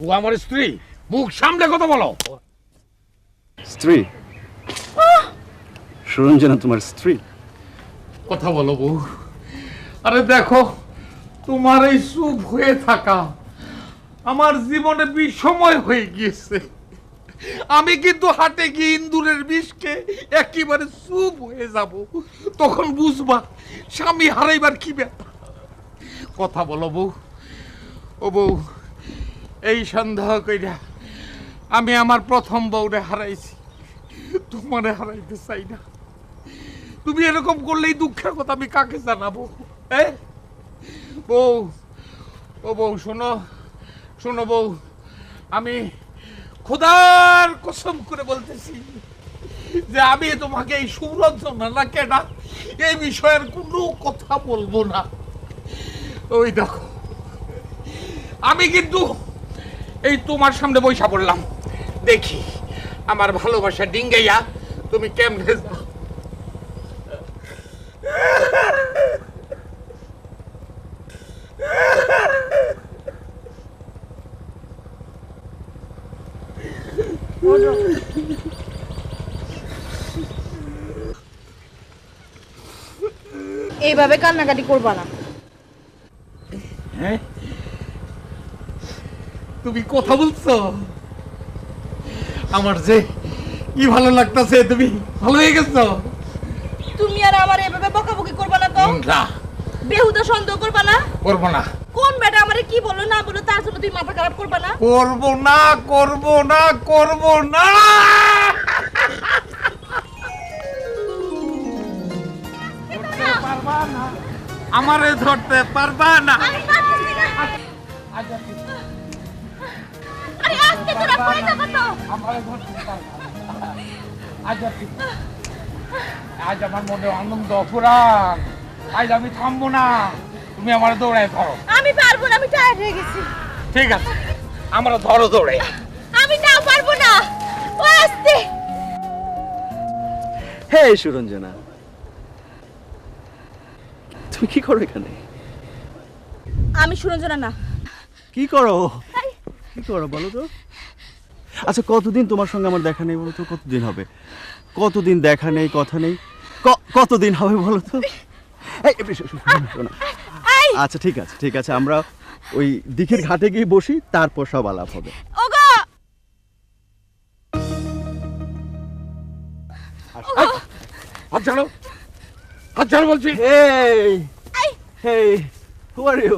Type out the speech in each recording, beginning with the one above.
ও আমার স্ত্রী, মুখ সামনে কথা বলো। স্ত্রী? সুরঞ্জনা তোমার স্ত্রী? কথা বলো বউ। আরে দেখো, তোমার এই চুপ হয়ে থাকা আমার জীবনে বিষময় হয়ে গিয়েছে। আমি কিন্তু হাটে গিয়ে ইন্দুরের বিষকে একেবারে চুপ হয়ে যাব, তখন বুঝবা স্বামী হারাইবার কি ব্যাপার। কথা বলো বউ। ও বউ, এই সন্দেহ কইরা আমি আমার প্রথম বউরে হারাইছি, তোমারে হারাইতে চাই না। তুমি এরকম করলেই দুঃখের কথা আমি কাকে জানাবো? বউ, ও বউ শোনো, শোনো বউ, আমি খোদার কসম করে বলতেছি যে আমি তোমাকে এই সুরঞ্জনা না কেনা এই বিষয়ের কোনো কথা বলবো না। ওই দেখো, আমি কিন্তু এই তোমার সামনে বৈশা পড়লাম, দেখি আমার ভালোবাসা ডিঙ্গাইয়া তুমি কেমনে যাও। এইভাবে কান্নাকাটি করবা না। হ্যাঁ, তুমি কথা বলছো, আমার যে কি ভালো লাগতেছে। তুমি ভালো হয়ে গেছো। তুমি আর আমার এভাবে বকাবকি করবা না তো। না, বেহুদা সন্দেহ করবা না। করবো না। কোন বেটা আমারে কি বললো না বললো তার জন্য তুমি মাথা খারাপ করবা না। করবো না, করবো না, করবো না। ধরতে পারবা না, আমারে ধরতে পারবা না। আরে আজকে তোরা পড়ে যাবা তো। আমারে ধরতে পারবা না। আজ আমার মনে আনন্দ ফুরান। আজ আমি থামবো না, তুমি আমার দৌড়ায় ধরো। আমি পারবো না, আমি টায়ার্ড হয়ে গেছি। ঠিক আছে, আমরা ধরো দৌড়ে। আমি না পারবো না। ও আস্তে। হে সুরঞ্জনা, তুমি কি করো এখানে? আমি সুরঞ্জনা না। কি করো? কি করো বলো তো? আচ্ছা, কতদিন তোমার সঙ্গে আমার দেখা নেই বলো তো? কতদিন হবে? কতদিন দেখা নেই, কথা নেই, কতদিন হবে বলো তো? শোনো। আচ্ছা ঠিক আছে, ঠিক আছে, আমরা ওই দিঘির ঘাটে গিয়ে বসি, তারপর সব আলাপ হবে। ওগো হাত ছাড়ো, হাত ছাড়ো বলছি। Hey hey, who are you?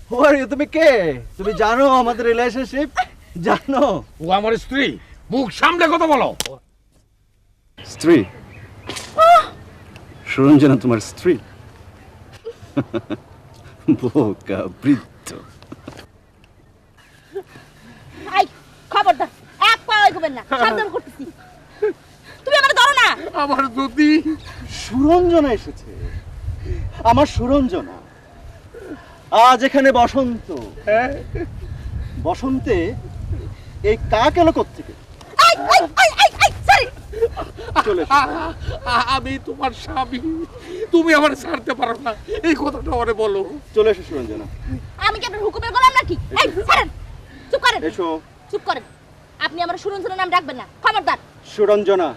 Who are you? তুমি কে? তুমি জানো আমাদের রিলেশনশিপ? জানো? ও আমার স্ত্রী, মুখ সামনে কথা বলো। স্ত্রী? সুরঞ্জনা তোমার স্ত্রী? বোকা বৃদ্ধ। আই খবরদার, এক পা এগোবেন না, সাবধান করতেছি। তুমি আমারে ধরো না। আমার যদি সুরঞ্জনা এসেছে, আমার সুরঞ্জনা। আজ এখানে বসন্ত। বসন্তে এই কাক এলো কোত্থেকে? সরি। চলে এসো। আমি তোমার স্বামী, তুমি আমার ছাড়তে পারো না, এই কথাটা আমারে বলো। চলে এসো সুরঞ্জনা। আমি কি আপনার হুকুমের গোলাম নাকি? এই ছাড়েন, চুপ করেন। এসো। চুপ করেন। আপনি আমার সুরঞ্জনা নাম রাখবেন না, খবরদার। সুরঞ্জনা।